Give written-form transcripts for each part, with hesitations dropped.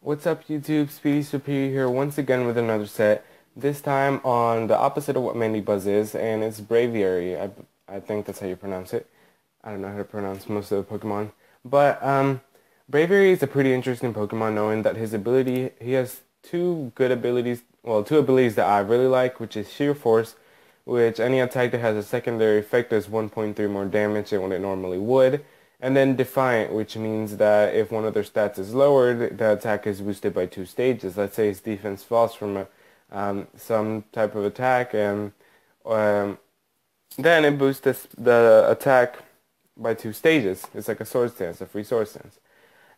What's up YouTube, Speedy Superior here once again with another set. This time on the opposite of what Mandy Buzz is, and it's Braviary. I think that's how you pronounce it. I don't know how to pronounce most of the Pokemon. But Braviary is a pretty interesting Pokemon, knowing that he has two good abilities, well, two abilities that I really like, which is Sheer Force, which any attack that has a secondary effect does 1.3 more damage than what it normally would. And then Defiant, which means that if one of their stats is lowered, the attack is boosted by 2 stages. Let's say his defense falls from some type of attack, and um, then it boosts the attack by 2 stages. It's like a sword stance, a free sword stance.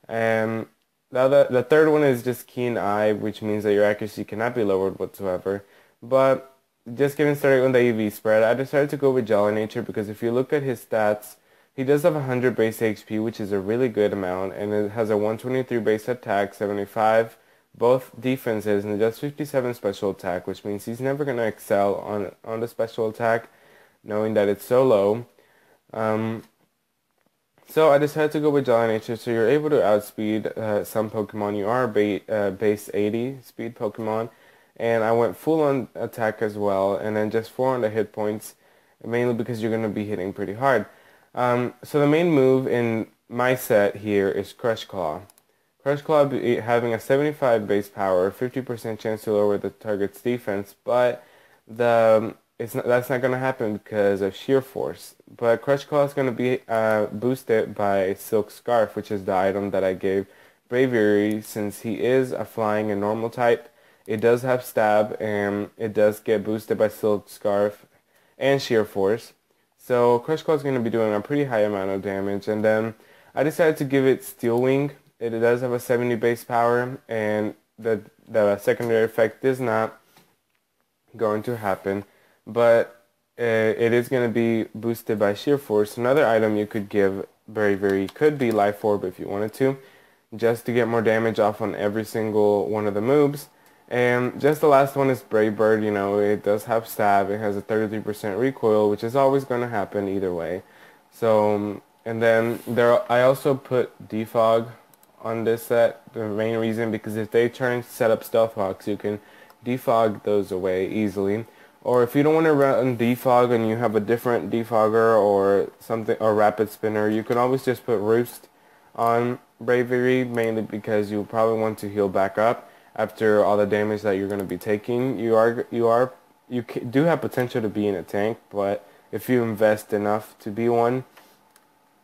And the third one is just Keen Eye, which means that your accuracy cannot be lowered whatsoever. But just getting started on the EV spread, I decided to go with Jolly Nature because if you look at his stats, he does have 100 base HP, which is a really good amount, and it has a 123 base attack, 75 both defenses, and it does 57 special attack, which means he's never going to excel on the special attack, knowing that it's so low. So I decided to go with Jolly Nature, so you're able to outspeed some Pokemon. You are base 80 speed Pokemon, and I went full on attack as well, and then just 400 hit points, mainly because you're going to be hitting pretty hard. So the main move in my set here is Crush Claw. Crush Claw having a 75 base power, 50% chance to lower the target's defense, but that's not going to happen because of Sheer Force. But Crush Claw is going to be boosted by Silk Scarf, which is the item that I gave Braviary, since he is a flying and normal type. It does have Stab, and it does get boosted by Silk Scarf and Sheer Force. So Crush Claw is going to be doing a pretty high amount of damage, and then I decided to give it Steel Wing. It does have a 70 base power, and the secondary effect is not going to happen, but it is going to be boosted by Sheer Force. Another item you could give Braviary could be Life Orb if you wanted to, just to get more damage off on every single one of the moves. And just the last one is Brave Bird. You know, it does have Stab. It has a 33% recoil, which is always going to happen either way. So, and then I also put Defog on this set. The main reason, because if they set up Stealth Hawks, you can defog those away easily. Or if you don't want to run defog and you have a different defogger or something, or rapid spinner, you can always just put Roost on Braviary, mainly because you probably want to heal back up after all the damage that you're going to be taking. You do have potential to be in a tank, but if you invest enough to be one.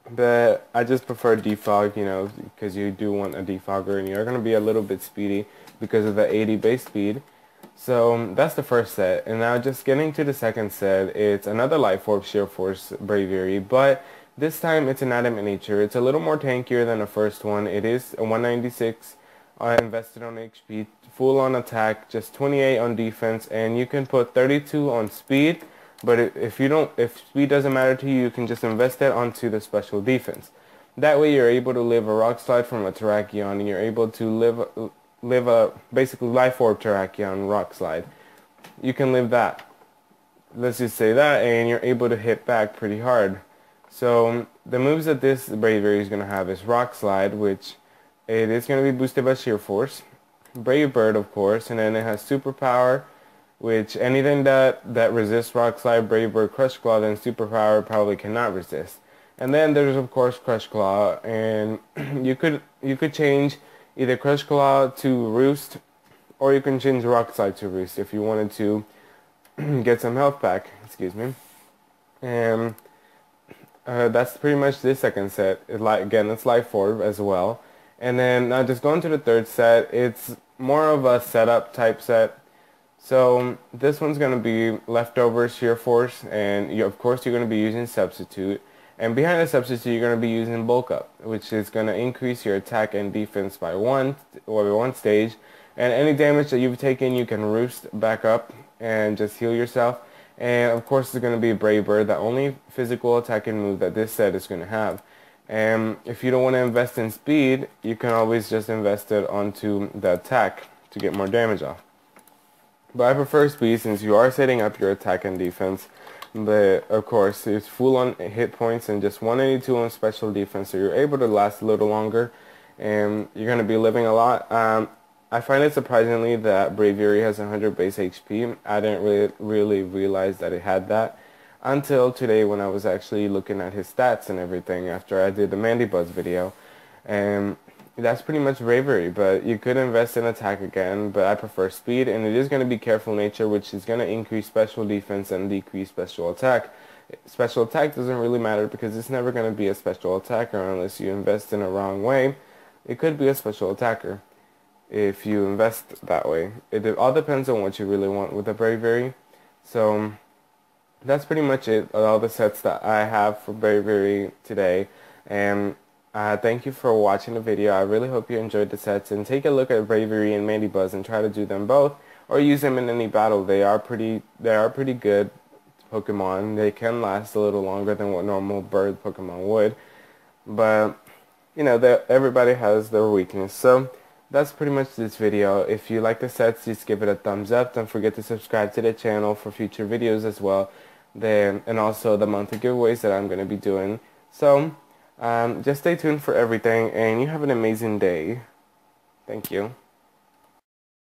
But I just prefer defog, you know, because you do want a defogger, and you're going to be a little bit speedy because of the 80 base speed. So that's the first set, and now just getting to the second set, it's another Life Orb Sheer Force Braviary, but this time it's an Adamant Nature. It's a little more tankier than the first one. It is a 196 invested on HP, full on attack, just 28 on defense, and you can put 32 on speed, but if speed doesn't matter to you, you can just invest that onto the special defense. That way you're able to live a Rock Slide from a Terrakion, and you're able to live a basically Life Orb Terrakion Rock Slide. You can live that. Let's just say that, and you're able to hit back pretty hard. So the moves that this Braviary is going to have is Rock Slide, which it is going to be boosted by Sheer Force. Brave Bird, of course, and then it has Superpower, which anything that resists Rock Slide, Brave Bird, Crush Claw, then Superpower probably cannot resist. And then there's of course Crush Claw, and you could change either Crush Claw to Roost, or you can change Rock Slide to Roost if you wanted to get some health back. Excuse me. And that's pretty much this second set. Again, it's Life Orb as well. And then now just going to the third set, it's more of a setup type set. So this one's going to be Leftover Sheer Force, and of course you're going to be using Substitute. And behind the Substitute, you're going to be using Bulk Up, which is going to increase your attack and defense by one stage. And any damage that you've taken, you can Roost back up and just heal yourself. And of course, it's going to be Brave Bird, the only physical attacking move that this set is going to have. And if you don't want to invest in speed, you can always just invest it onto the attack to get more damage off. But I prefer speed since you are setting up your attack and defense. But of course, it's full on hit points and just 182 on special defense, so you're able to last a little longer. and you're going to be living a lot. I find it surprisingly that Braviary has 100 base HP. I didn't really realize that it had that until today when I was actually looking at his stats and everything after I did the Mandibuzz video. And that's pretty much Bravery, but you could invest in attack again, but I prefer speed, and it is going to be careful nature, which is going to increase special defense and decrease special attack. Special attack doesn't really matter because it's never going to be a special attacker unless you invest in a wrong way. It could be a special attacker if you invest that way. It all depends on what you really want with the Braviary. So that's pretty much it, all the sets that I have for Braviary today. And thank you for watching the video. I really hope you enjoyed the sets, and take a look at Braviary and Mandibuzz and try to do them both, or use them in any battle. They are pretty good Pokemon. They can last a little longer than what normal bird Pokemon would, but you know, everybody has their weakness. So that's pretty much this video. If you like the sets, just give it a thumbs up. Don't forget to subscribe to the channel for future videos as well. And also the monthly giveaways that I'm going to be doing. So just stay tuned for everything, and you have an amazing day. Thank you.